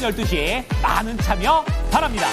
12시 많은 참여 바랍니다.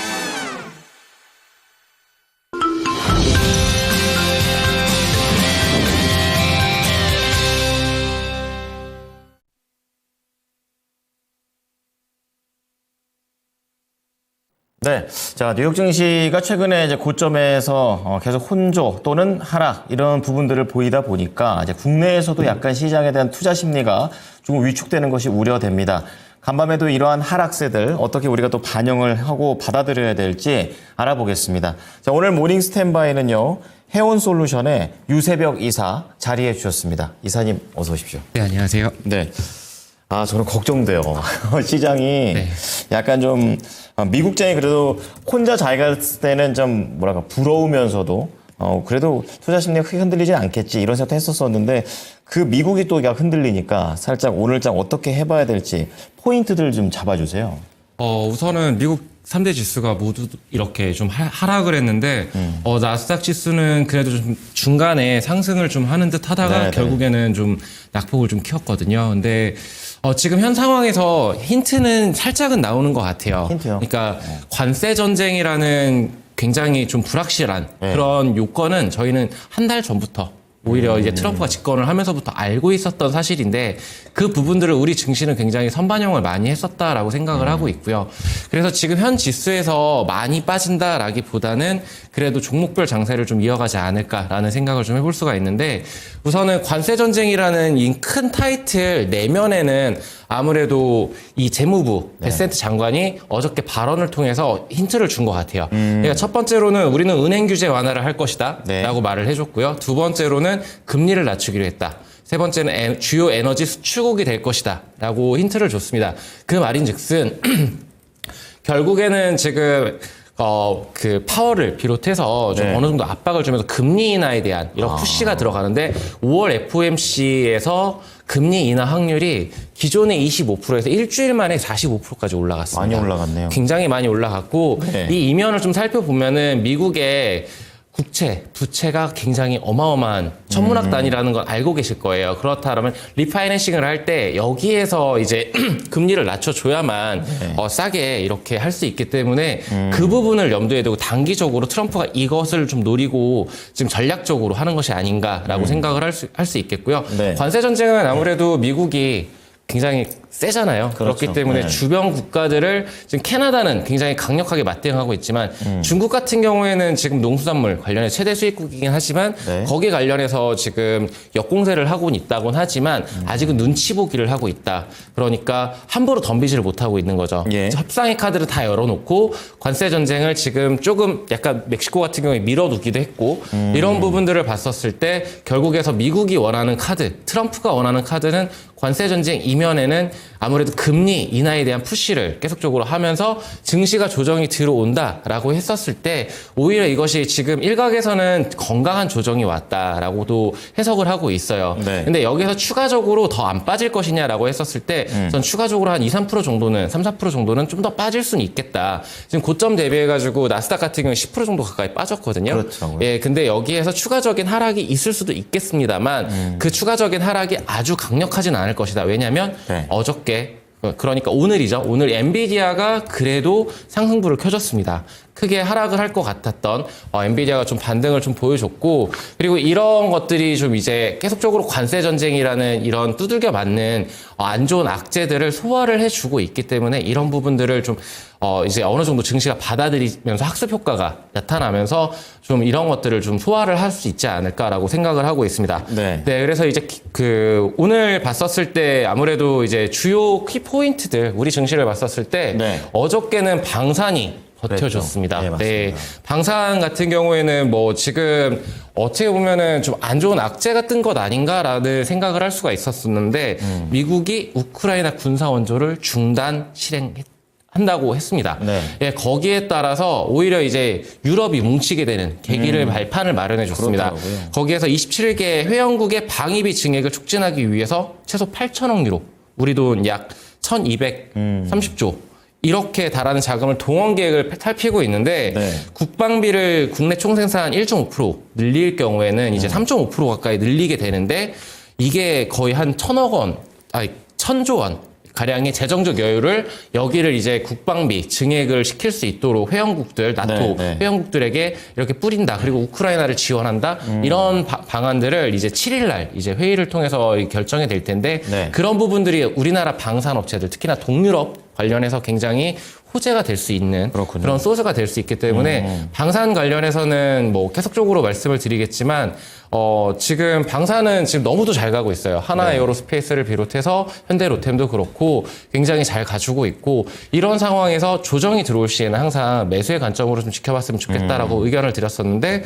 네. 자, 뉴욕 증시가 최근에 이제 고점에서 계속 혼조 또는 하락 이런 부분들을 보이다 보니까 이제 국내에서도 약간 시장에 대한 투자 심리가 조금 위축되는 것이 우려됩니다. 간밤에도 이러한 하락세들 어떻게 우리가 또 반영을 하고 받아들여야 될지 알아보겠습니다. 자, 오늘 모닝 스탠바이는요. 해온솔루션의 유세벽 이사 자리해 주셨습니다. 이사님 어서 오십시오. 네, 안녕하세요. 네. 아, 저는 걱정돼요. 시장이 네. 약간 좀 미국장이 그래도 혼자 잘 갔을 때는 좀 뭐랄까 부러우면서도 그래도 투자 심리가 크게 흔들리진 않겠지 이런 생각도 했었었는데 그 미국이 또 흔들리니까 살짝 오늘장 어떻게 해봐야 될지 포인트들 좀 잡아주세요. 우선은 미국 3대 지수가 모두 이렇게 좀 하락을 했는데, 나스닥 지수는 그래도 좀 중간에 상승을 좀 하는 듯 하다가 네네. 결국에는 좀 낙폭을 좀 키웠거든요. 근데, 지금 현 상황에서 힌트는 살짝은 나오는 것 같아요. 힌트요? 그러니까 관세 전쟁이라는 굉장히 좀 불확실한 네. 그런 요건은 저희는 한 달 전부터 오히려 이제 트럼프가 집권을 하면서부터 알고 있었던 사실인데 그 부분들을 우리 증시는 굉장히 선반영을 많이 했었다라고 생각을 하고 있고요. 그래서 지금 현 지수에서 많이 빠진다라기보다는 그래도 종목별 장세를 좀 이어가지 않을까라는 생각을 좀 해볼 수가 있는데 우선은 관세 전쟁이라는 이 큰 타이틀 내면에는 아무래도 이 재무부 베센트 장관이 어저께 발언을 통해서 힌트를 준 것 같아요. 그러니까 첫 번째로는 우리는 은행 규제 완화를 할 것이다 네. 라고 말을 해줬고요. 두 번째로는 금리를 낮추기로 했다. 세 번째는 주요 에너지 수출국이 될 것이다 라고 힌트를 줬습니다. 그 말인즉슨 결국에는 지금 그 파월을 비롯해서 좀 네. 어느 정도 압박을 주면서 금리 인하에 대한 이런 푸시가 들어가는데 5월 FOMC에서 금리 인하 확률이 기존의 25%에서 일주일 만에 45%까지 올라갔습니다. 많이 올라갔네요. 굉장히 많이 올라갔고 네. 이 이면을 좀 살펴보면은 미국의 국채, 부채가 굉장히 어마어마한 천문학 단위라는 건 알고 계실 거예요. 그렇다면 리파이낸싱을 할 때 여기에서 이제 금리를 낮춰줘야만 싸게 이렇게 할 수 있기 때문에 그 부분을 염두에 두고 단기적으로 트럼프가 이것을 좀 노리고 지금 전략적으로 하는 것이 아닌가라고 생각을 할 수 있겠고요. 네. 관세 전쟁은 아무래도 미국이 굉장히 세잖아요. 그렇죠. 그렇기 때문에 네. 주변 국가들을 지금 캐나다는 굉장히 강력하게 맞대응하고 있지만 중국 같은 경우에는 지금 농수산물 관련해 최대 수입국이긴 하지만 네. 거기에 관련해서 지금 역공세를 하고는 있다곤 하지만 아직은 눈치 보기를 하고 있다. 그러니까 함부로 덤비지를 못하고 있는 거죠. 예. 협상의 카드를 다 열어놓고 관세 전쟁을 지금 조금 약간 멕시코 같은 경우에 밀어두기도 했고 이런 부분들을 봤었을 때 결국에서 미국이 원하는 카드, 트럼프가 원하는 카드는 관세 전쟁 이면에는 아무래도 금리 인하에 대한 푸시를 계속적으로 하면서 증시가 조정이 들어온다라고 했었을 때 오히려 이것이 지금 일각에서는 건강한 조정이 왔다라고도 해석을 하고 있어요. 네. 근데 여기서 추가적으로 더 안 빠질 것이냐라고 했었을 때 전 추가적으로 한 2, 3% 정도는 3, 4% 정도는 좀 더 빠질 수는 있겠다. 지금 고점 대비해가지고 나스닥 같은 경우는 10% 정도 가까이 빠졌거든요. 그렇죠. 예, 근데 여기에서 추가적인 하락이 있을 수도 있겠습니다만 그 추가적인 하락이 아주 강력하진 않을 것이다. 왜냐하면 네. 어저께 그러니까 오늘이죠. 오늘 엔비디아가 그래도 상승부를 켜줬습니다. 크게 하락을 할 것 같았던 엔비디아가 좀 반등을 좀 보여줬고 그리고 이런 것들이 좀 이제 계속적으로 관세 전쟁이라는 이런 두들겨 맞는 안 좋은 악재들을 소화를 해주고 있기 때문에 이런 부분들을 좀 이제 어느 정도 증시가 받아들이면서 학습 효과가 나타나면서 좀 이런 것들을 좀 소화를 할 수 있지 않을까라고 생각을 하고 있습니다. 네. 네, 그래서 이제 그 오늘 봤었을 때 아무래도 이제 주요 키 포인트들 우리 증시를 봤었을 때 네. 어저께는 방산이 버텨줬습니다. 그랬죠. 네, 맞습니다. 방산 같은 경우에는 뭐 지금 어떻게 보면은 좀 안 좋은 악재가 뜬 것 아닌가라는 생각을 할 수가 있었었는데 미국이 우크라이나 군사 원조를 중단 실행한다고 했습니다. 네. 예, 거기에 따라서 오히려 이제 유럽이 뭉치게 되는 계기를 발판을 마련해 줬습니다. 그렇더라고요. 거기에서 27개 회원국의 방위비 증액을 촉진하기 위해서 최소 8천억 유로, 우리 돈 약 1,230조 이렇게 달하는 자금을 동원 계획을 살피고 있는데 네. 국방비를 국내 총생산 1.5% 늘릴 경우에는 이제 3.5% 가까이 늘리게 되는데 이게 거의 한 1,000억 원, 아니 1,000조 원 가량의 재정적 여유를 여기를 이제 국방비 증액을 시킬 수 있도록 회원국들, 나토 회원국들에게 이렇게 뿌린다. 그리고 우크라이나를 지원한다. 이런 방안들을 이제 7일 날 이제 회의를 통해서 결정이 될 텐데 그런 부분들이 우리나라 방산업체들, 특히나 동유럽 관련해서 굉장히 호재가 될 수 있는 그런 소스가 될 수 있기 때문에 방산 관련해서는 뭐 계속적으로 말씀을 드리겠지만 지금 방산은 지금 너무도 잘 가고 있어요. 하나 에어로스페이스를 비롯해서 현대 로템도 그렇고 굉장히 잘 가지고 있고 이런 상황에서 조정이 들어올 시에는 항상 매수의 관점으로 좀 지켜봤으면 좋겠다라고 의견을 드렸었는데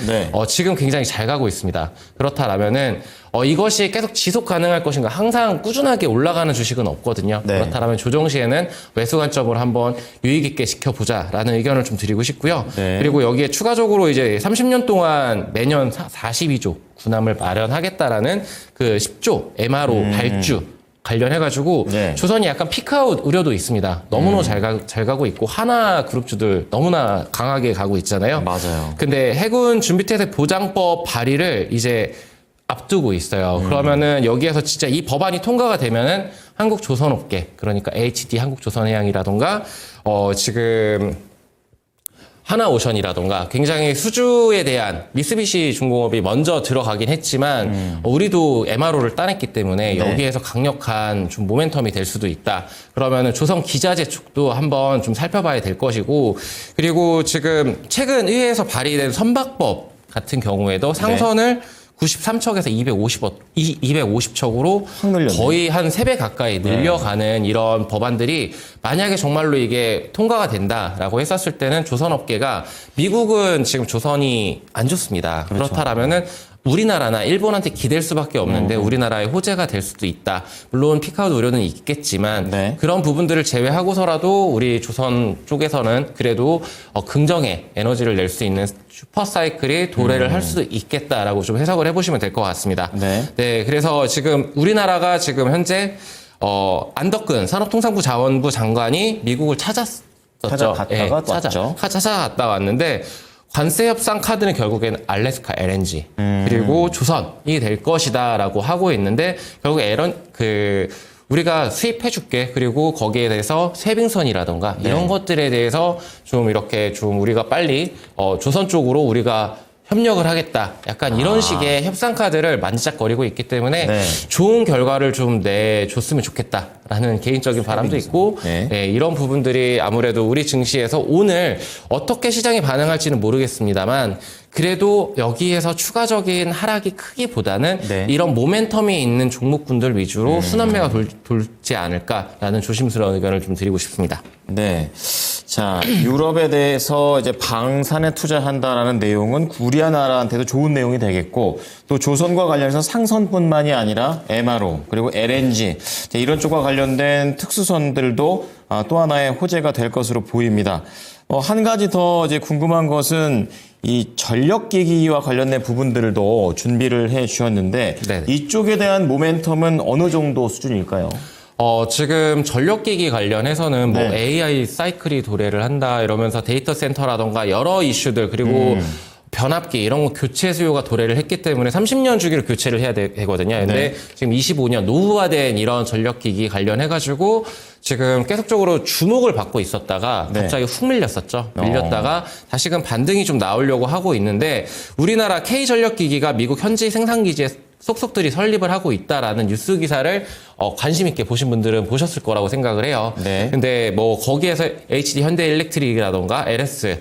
지금 굉장히 잘 가고 있습니다. 그렇다라면은 이것이 계속 지속 가능할 것인가? 항상 꾸준하게 올라가는 주식은 없거든요. 그렇다면 조정 시에는 매수 관점으로 한번 유익 있게 지켜보자라는 의견을 좀 드리고 싶고요. 그리고 여기에 추가적으로 이제 30년 동안 매년 42조 군함을 마련하겠다라는 그 10조 MRO 발주 관련해가지고 조선이 약간 피크아웃 우려도 있습니다. 너무나 잘 가고 있고 하나 그룹주들 너무나 강하게 가고 있잖아요. 맞아요. 근데 해군 준비태세 보장법 발의를 이제 앞두고 있어요. 그러면은 여기에서 진짜 이 법안이 통과가 되면은 한국 조선업계, 그러니까 HD 한국조선해양이라던가 지금 하나오션이라던가 굉장히 수주에 대한 미쓰비시 중공업이 먼저 들어가긴 했지만 우리도 MRO를 따냈기 때문에 여기에서 강력한 좀 모멘텀이 될 수도 있다. 그러면은 조선 기자재 쪽도 한번 좀 살펴봐야 될 것이고, 그리고 지금 최근 의회에서 발의된 선박법 같은 경우에도 상선을 93척에서 250척으로 거의 한 3배 가까이 늘려가는 이런 법안들이 만약에 정말로 이게 통과가 된다라고 했었을 때는 조선업계가 미국은 지금 조선이 안 좋습니다. 그렇다라면은 우리나라나 일본한테 기댈 수밖에 없는데 우리나라의 호재가 될 수도 있다. 물론 피크아웃 우려는 있겠지만 그런 부분들을 제외하고서라도 우리 조선 쪽에서는 그래도 긍정의 에너지를 낼 수 있는 슈퍼사이클이 도래를 할 수도 있겠다라고 좀 해석을 해보시면 될 것 같습니다. 그래서 지금 우리나라가 지금 현재 안덕근 산업통상부 자원부 장관이 미국을 찾아갔다 왔는데 관세 협상 카드는 결국엔 알래스카 LNG 그리고 조선이 될 것이다라고 하고 있는데 결국 우리가 수입해줄게. 그리고 거기에 대해서 세빙선이라던가 이런 것들에 대해서 좀 이렇게 좀 우리가 빨리 조선 쪽으로 우리가 협력을 하겠다. 약간 이런 식의 협상 카드를 만지작거리고 있기 때문에 좋은 결과를 좀 내줬으면 좋겠다라는 개인적인 바람도 있고 이런 부분들이 아무래도 우리 증시에서 오늘 어떻게 시장이 반응할지는 모르겠습니다만 그래도 여기에서 추가적인 하락이 크기보다는 이런 모멘텀이 있는 종목군들 위주로 순환매가 돌지 않을까라는 조심스러운 의견을 좀 드리고 싶습니다. 자, 유럽에 대해서 이제 방산에 투자한다라는 내용은 우리나라한테도 좋은 내용이 되겠고 또 조선과 관련해서 상선뿐만이 아니라 MRO 그리고 LNG 이런 쪽과 관련된 특수선들도 또 하나의 호재가 될 것으로 보입니다. 한 가지 더 이제 궁금한 것은 이 전력기기와 관련된 부분들도 준비를 해 주셨는데 이쪽에 대한 모멘텀은 어느 정도 수준일까요? 지금 전력기기 관련해서는 뭐 AI 사이클이 도래를 한다 이러면서 데이터 센터라던가 여러 이슈들 그리고 변압기 이런 거 교체 수요가 도래를 했기 때문에 30년 주기로 교체를 해야 되거든요. 근데 지금 25년 노후화된 이런 전력기기 관련해가지고 지금 계속적으로 주목을 받고 있었다가 갑자기 훅 밀렸었죠. 밀렸다가 다시금 반등이 좀 나오려고 하고 있는데 우리나라 K전력기기가 미국 현지 생산기지에 속속들이 설립을 하고 있다라는 뉴스 기사를 관심 있게 보신 분들은 보셨을 거라고 생각을 해요. 근데 뭐 거기에서 HD 현대일렉트릭이라던가 LS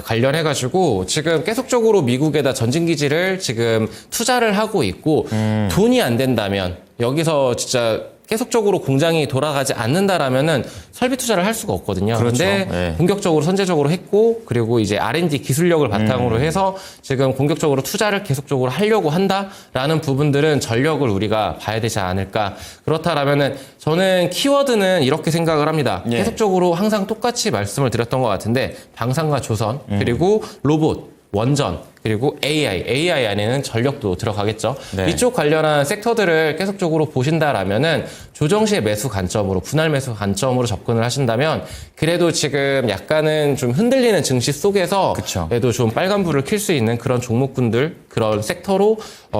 관련해가지고 지금 계속적으로 미국에다 전진기지를 지금 투자를 하고 있고 돈이 안 된다면 여기서 진짜 계속적으로 공장이 돌아가지 않는다라면은 설비 투자를 할 수가 없거든요. 그런데 본격적으로 선제적으로 했고 그리고 이제 R&D 기술력을 바탕으로 해서 지금 공격적으로 투자를 계속적으로 하려고 한다라는 부분들은 전력을 우리가 봐야 되지 않을까. 그렇다라면은 저는 키워드는 이렇게 생각을 합니다. 계속적으로 항상 똑같이 말씀을 드렸던 것 같은데 방산과 조선 그리고 로봇 원전 그리고 AI 안에는 전력도 들어가겠죠. 이쪽 관련한 섹터들을 계속적으로 보신다라면은 조정 시의 매수 관점으로 분할 매수 관점으로 접근을 하신다면 그래도 지금 약간은 좀 흔들리는 증시 속에서 그래도 좀 빨간불을 켤 수 있는 그런 종목군들 그런 섹터로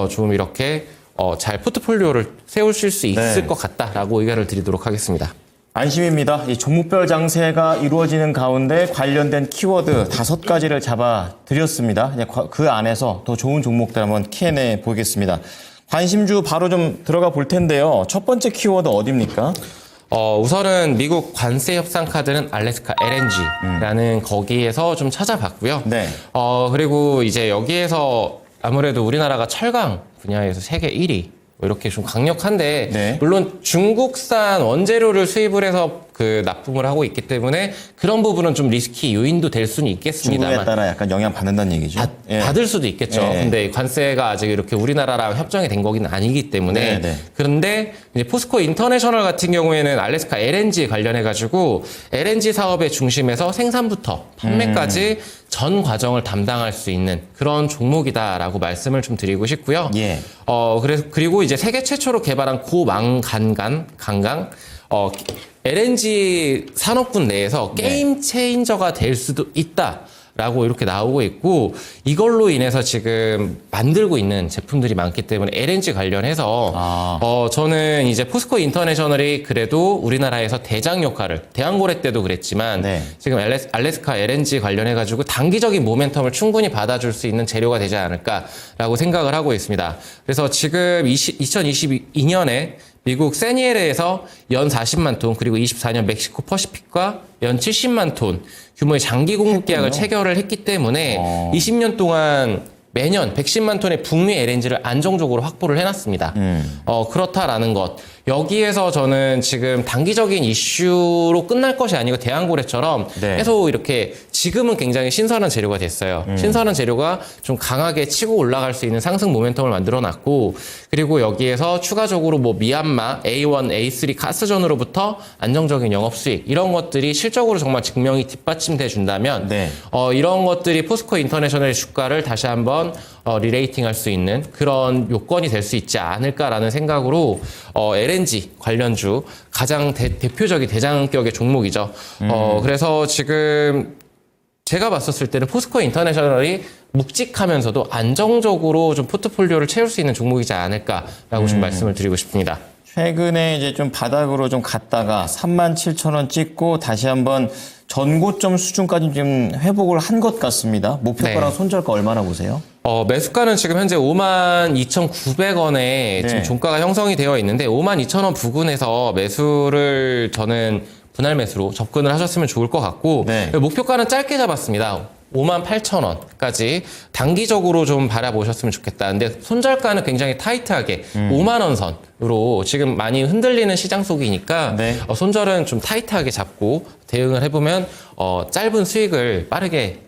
좀 이렇게 잘 포트폴리오를 세우실 수 있을 것 같다라고 의견을 드리도록 하겠습니다. 안심입니다. 이 종목별 장세가 이루어지는 가운데 관련된 키워드 5가지를 잡아 드렸습니다. 그 안에서 더 좋은 종목들 한번 캐내 보겠습니다. 관심주 바로 좀 들어가 볼 텐데요. 첫 번째 키워드 어디입니까? 우선은 미국 관세 협상 카드는 알래스카 LNG라는 거기에서 좀 찾아봤고요. 네. 그리고 이제 여기에서 아무래도 우리나라가 철강 분야에서 세계 1위. 이렇게 좀 강력한데 네. 물론 중국산 원재료를 수입을 해서 그 납품을 하고 있기 때문에 그런 부분은 좀 리스키 요인도 될 수는 있겠습니다만 중국에 따라 약간 영향 받는다는 얘기죠. 받을 수도 있겠죠. 예. 근데 관세가 아직 이렇게 우리나라랑 협정이 된 거긴 아니기 때문에 네. 그런데 이제 포스코 인터내셔널 같은 경우에는 알래스카 LNG 관련해 가지고 LNG 사업의 중심에서 생산부터 판매까지 전 과정을 담당할 수 있는 그런 종목이다라고 말씀을 좀 드리고 싶고요. 예. 그리고 이제 세계 최초로 개발한 강강 LNG 산업군 내에서 게임 체인저가 될 수도 있다라고 이렇게 나오고 있고 이걸로 인해서 지금 만들고 있는 제품들이 많기 때문에 LNG 관련해서 저는 이제 포스코 인터내셔널이 그래도 우리나라에서 대장 역할을 대왕고래 때도 그랬지만 네. 지금 알래스카 LNG 관련해 가지고 단기적인 모멘텀을 충분히 받아줄 수 있는 재료가 되지 않을까라고 생각을 하고 있습니다. 그래서 지금 2022년에 미국 세니에르에서 연 40만 톤 그리고 24년 멕시코 퍼시픽과 연 70만 톤 규모의 장기 공급 계약을 체결을 했기 때문에 20년 동안 매년 110만 톤의 북미 LNG를 안정적으로 확보를 해놨습니다. 그렇다라는 것. 여기에서 저는 지금 단기적인 이슈로 끝날 것이 아니고 대왕고래처럼 네. 계속 이렇게 지금은 굉장히 신선한 재료가 됐어요. 신선한 재료가 좀 강하게 치고 올라갈 수 있는 상승 모멘텀을 만들어놨고 그리고 여기에서 추가적으로 뭐 미얀마 A1, A3 가스전으로부터 안정적인 영업 수익 이런 것들이 실적으로 정말 증명이 뒷받침돼 준다면 네. 이런 것들이 포스코 인터내셔널의 주가를 다시 한번 리레이팅할 수 있는 그런 요건이 될 수 있지 않을까라는 생각으로 LNG 관련주 가장 대표적인 대장격의 종목이죠. 그래서 지금 제가 봤었을 때는 포스코 인터내셔널이 묵직하면서도 안정적으로 좀 포트폴리오를 채울 수 있는 종목이지 않을까라고 좀 말씀을 드리고 싶습니다. 최근에 이제 좀 바닥으로 좀 갔다가 37,000원 찍고 다시 한번 전고점 수준까지 좀 회복을 한 것 같습니다. 목표가랑 네. 손절가 얼마나 보세요? 매수가는 지금 현재 52,900원에 지금 종가가 형성이 되어 있는데 52,000원 부근에서 매수를 저는 분할 매수로 접근을 하셨으면 좋을 것 같고 네. 목표가는 짧게 잡았습니다. 58,000원까지 단기적으로 좀 바라보셨으면 좋겠다. 근데 손절가는 굉장히 타이트하게 5만 원 선으로 지금 많이 흔들리는 시장 속이니까 네. 손절은 좀 타이트하게 잡고 대응을 해보면 짧은 수익을 빠르게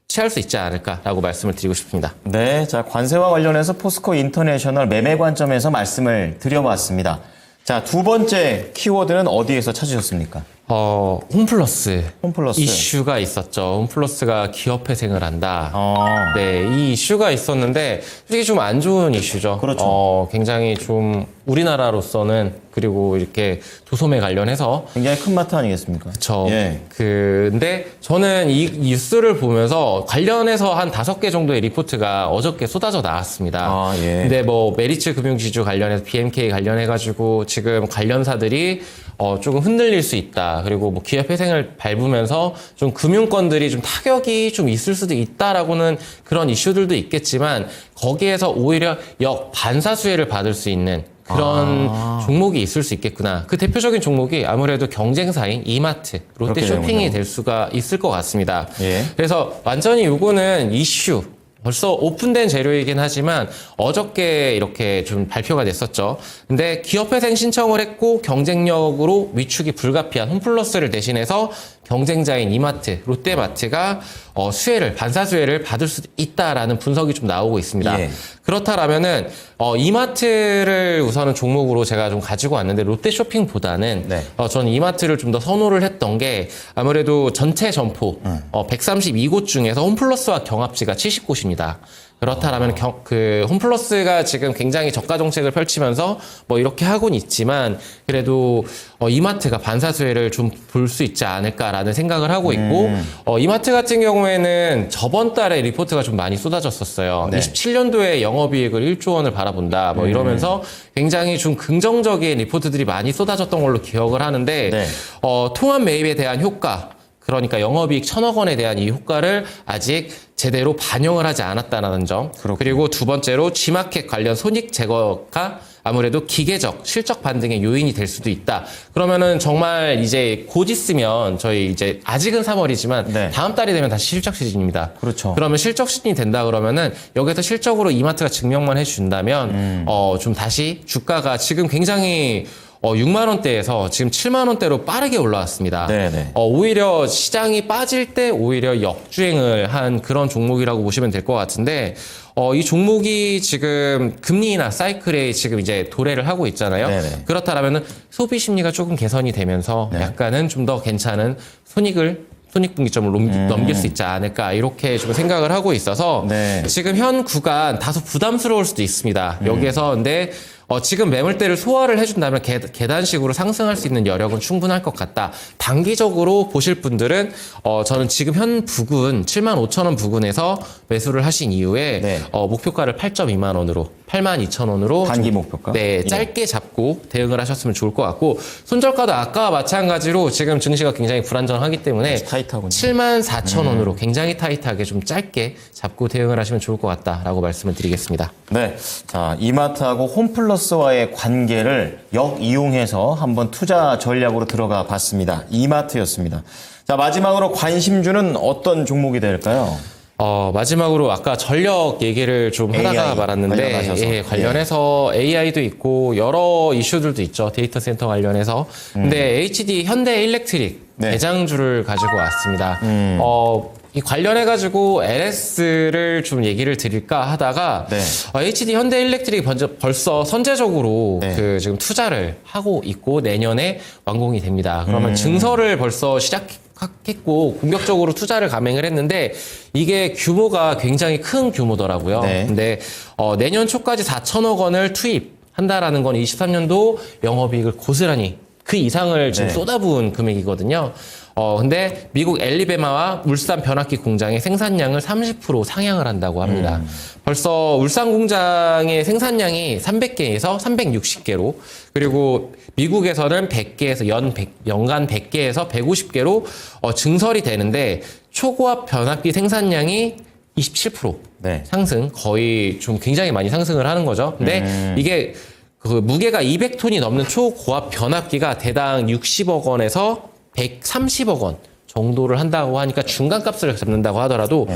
취할 수 있지 않을까라고 말씀을 드리고 싶습니다. 네, 자 관세와 관련해서 포스코 인터내셔널 매매 관점에서 말씀을 드려봤습니다. 자, 두 번째 키워드는 어디에서 찾으셨습니까? 홈플러스. 홈플러스. 이슈가 있었죠. 홈플러스가 기업회생을 한다. 네, 이 이슈가 있었는데 솔직히 좀 안 좋은 이슈죠. 그렇죠. 굉장히 좀 우리나라로서는 그리고 이렇게 도소매 관련해서 굉장히 큰 마트 아니겠습니까? 그렇죠. 예. 근데 저는 이 뉴스를 보면서 관련해서 한 5개 정도의 리포트가 어저께 쏟아져 나왔습니다. 예. 근데 뭐 메리츠 금융지주 관련해서 BMK 관련해가지고 지금 관련사들이 조금 흔들릴 수 있다. 그리고 뭐 기업 회생을 밟으면서 좀 금융권들이 좀 타격이 좀 있을 수도 있다라고는 그런 이슈들도 있겠지만 거기에서 오히려 반사수혜를 받을 수 있는 그런 종목이 있을 수 있겠구나. 그 대표적인 종목이 아무래도 경쟁사인 이마트, 롯데쇼핑이 될 수가 있을 것 같습니다. 예. 그래서 완전히 요거는 이슈. 벌써 오픈된 재료이긴 하지만 어저께 이렇게 좀 발표가 됐었죠. 근데 기업회생 신청을 했고 경쟁력으로 위축이 불가피한 홈플러스를 대신해서 경쟁자인 이마트, 롯데마트가 반사수혜를 받을 수도 있다라는 분석이 좀 나오고 있습니다. 예. 그렇다라면은 이마트를 우선은 종목으로 제가 좀 가지고 왔는데 롯데쇼핑보다는 네. 저는 이마트를 좀 더 선호를 했던 게 아무래도 전체 점포 132곳 중에서 홈플러스와 경합지가 70곳입니다. 그렇다라면 그 홈플러스가 지금 굉장히 저가 정책을 펼치면서 뭐 이렇게 하고는 있지만 그래도 이마트가 반사수혜를 좀 볼 수 있지 않을까라는 생각을 하고 있고 이마트 같은 경우에는 저번 달에 리포트가 좀 많이 쏟아졌었어요. 네. 27년도에 영업이익을 1조 원을 바라본다 뭐 이러면서 굉장히 좀 긍정적인 리포트들이 많이 쏟아졌던 걸로 기억을 하는데 네. 통합 매입에 대한 효과 그러니까 영업이익 1,000억 원에 대한 이 효과를 아직 제대로 반영을 하지 않았다는 점. 그렇군요. 그리고 두 번째로 G마켓 관련 손익 제거가 아무래도 기계적 실적 반등의 요인이 될 수도 있다. 그러면은 정말 이제 곧 있으면 저희 이제 아직은 3월이지만 네. 다음 달이 되면 다시 실적 시즌입니다. 그렇죠. 그러면 실적 시즌이 된다 그러면은 여기서 실적으로 이마트가 증명만 해준다면 좀 다시 주가가 지금 굉장히 6만 원대에서 지금 7만 원대로 빠르게 올라왔습니다. 네네. 오히려 시장이 빠질 때 오히려 역주행을 한 그런 종목이라고 보시면 될 것 같은데 이 종목이 지금 금리나 사이클에 지금 이제 도래를 하고 있잖아요. 네네. 그렇다라면은 소비 심리가 조금 개선이 되면서 네. 약간은 좀 더 괜찮은 손익분기점을 넘길 수 있지 않을까 이렇게 좀 생각을 하고 있어서 네. 지금 현 구간 다소 부담스러울 수도 있습니다. 여기에서 근데 지금 매물대를 소화를 해준다면 계단식으로 상승할 수 있는 여력은 충분할 것 같다. 단기적으로 보실 분들은 저는 지금 현 부근 75,000원 부근에서 매수를 하신 이후에 네. 목표가를 8.2만 원으로 82,000원으로 단기 목표가? 네, 예. 짧게 잡고 대응을 하셨으면 좋을 것 같고 손절가도 아까와 마찬가지로 지금 증시가 굉장히 불안정하기 때문에 타이트하군요. 74,000원으로 굉장히 타이트하게 좀 짧게 잡고 대응을 하시면 좋을 것 같다라고 말씀을 드리겠습니다. 네. 자, 이마트하고 홈플러스와의 관계를 역이용해서 한번 투자 전략으로 들어가 봤습니다. 이마트였습니다. 자, 마지막으로 관심주는 어떤 종목이 될까요? 마지막으로 아까 전력 얘기를 좀 하다가 AI 말았는데 관련하셔서. 예, 관련해서 AI도 있고 여러 이슈들도 있죠. 데이터 센터 관련해서. 근데 HD 현대 일렉트릭 네. 대장주를 가지고 왔습니다. 이 관련해가지고 LS를 좀 얘기를 드릴까 하다가 네. HD 현대 일렉트릭이 벌써 선제적으로 네. 그 지금 투자를 하고 있고 내년에 완공이 됩니다. 그러면 증설을 벌써 시작했고 공격적으로 투자를 감행을 했는데 이게 규모가 굉장히 큰 규모더라고요. 네. 근데 내년 초까지 4천억 원을 투입한다라는 건 23년도 영업이익을 고스란히 그 이상을 지금 네. 쏟아부은 금액이거든요. 근데 미국 엘리베마와 울산 변압기 공장의 생산량을 30% 상향을 한다고 합니다. 벌써 울산 공장의 생산량이 300개에서 360개로 그리고 미국에서는 100개에서 연간 100개에서 150개로 증설이 되는데 초고압 변압기 생산량이 27% 네. 상승 거의 좀 굉장히 많이 상승을 하는 거죠. 근데 이게 그 무게가 200톤이 넘는 초고압 변압기가 대당 60억 원에서 130억 원 정도를 한다고 하니까 중간값을 잡는다고 하더라도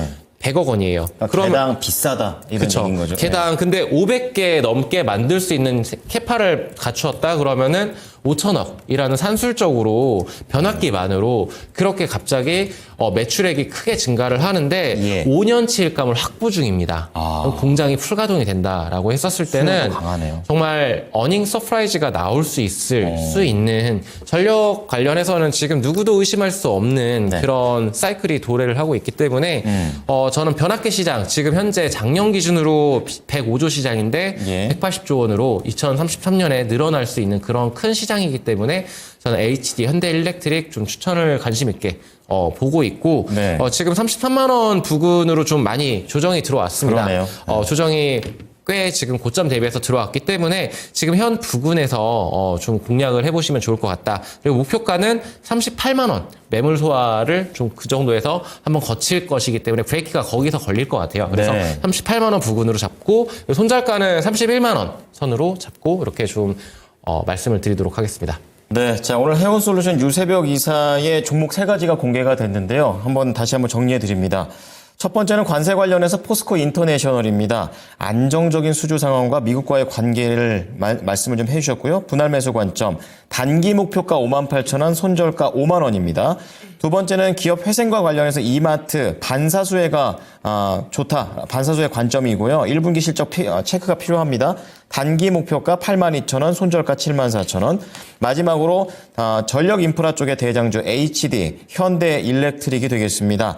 100억 원이에요. 그러니까 개당 비싸다 이런 그렇죠. 얘기인 거죠. 개당 근데 500개 넘게 만들 수 있는 캐파를 갖추었다 그러면은 5천억이라는 산술적으로 변압기만으로 그렇게 갑자기 매출액이 크게 증가를 하는데 예. 5년치 일감을 확보 중입니다. 그럼 공장이 풀가동이 된다라고 했었을 때는 수요가 강하네요. 정말 어닝 서프라이즈가 나올 수 있을 수 있는 전력 관련해서는 지금 누구도 의심할 수 없는 네. 그런 사이클이 도래를 하고 있기 때문에 저는 변압기 시장 지금 현재 작년 기준으로 105조 시장인데 예. 180조 원으로 2033년에 늘어날 수 있는 그런 큰 시장이기 때문에 저는 HD 현대 일렉트릭 좀 추천을 관심 있게 보고 있고 네. 지금 33만 원 부근으로 좀 많이 조정이 들어왔습니다. 그러네요. 조정이 꽤 지금 고점 대비해서 들어왔기 때문에 지금 현 부근에서 좀 공략을 해보시면 좋을 것 같다. 그리고 목표가는 38만 원 매물 소화를 좀 그 정도에서 한번 거칠 것이기 때문에 브레이크가 거기서 걸릴 것 같아요. 그래서 네. 38만 원 부근으로 잡고 손절가는 31만 원 선으로 잡고 이렇게 좀 말씀을 드리도록 하겠습니다. 네, 자 오늘 해운솔루션 유세벽 이사의 종목 3가지가 공개가 됐는데요. 다시 한번 정리해 드립니다. 첫 번째는 관세 관련해서 포스코 인터내셔널입니다. 안정적인 수주 상황과 미국과의 관계를 말씀을 좀 해주셨고요. 분할 매수 관점, 단기 목표가 58,000원, 손절가 5만 원입니다. 두 번째는 기업 회생과 관련해서 이마트 반사수혜가 좋다. 반사수혜 관점이고요. 1분기 실적 체크가 필요합니다. 단기 목표가 82,000원, 손절가 74,000원. 마지막으로 전력 인프라 쪽의 대장주 HD, 현대 일렉트릭이 되겠습니다.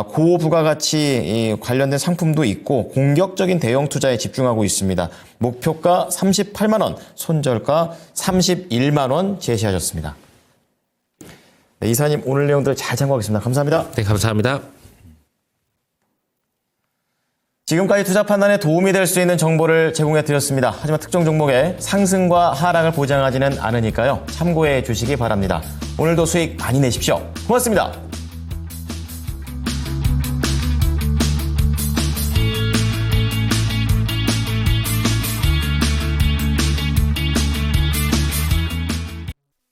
고부가가치 관련된 상품도 있고 공격적인 대형 투자에 집중하고 있습니다. 목표가 38만 원, 손절가 31만 원 제시하셨습니다. 네, 이사님 오늘 내용들 잘 참고하겠습니다. 감사합니다. 네, 감사합니다. 지금까지 투자 판단에 도움이 될 수 있는 정보를 제공해 드렸습니다. 하지만 특정 종목의 상승과 하락을 보장하지는 않으니까요. 참고해 주시기 바랍니다. 오늘도 수익 많이 내십시오. 고맙습니다.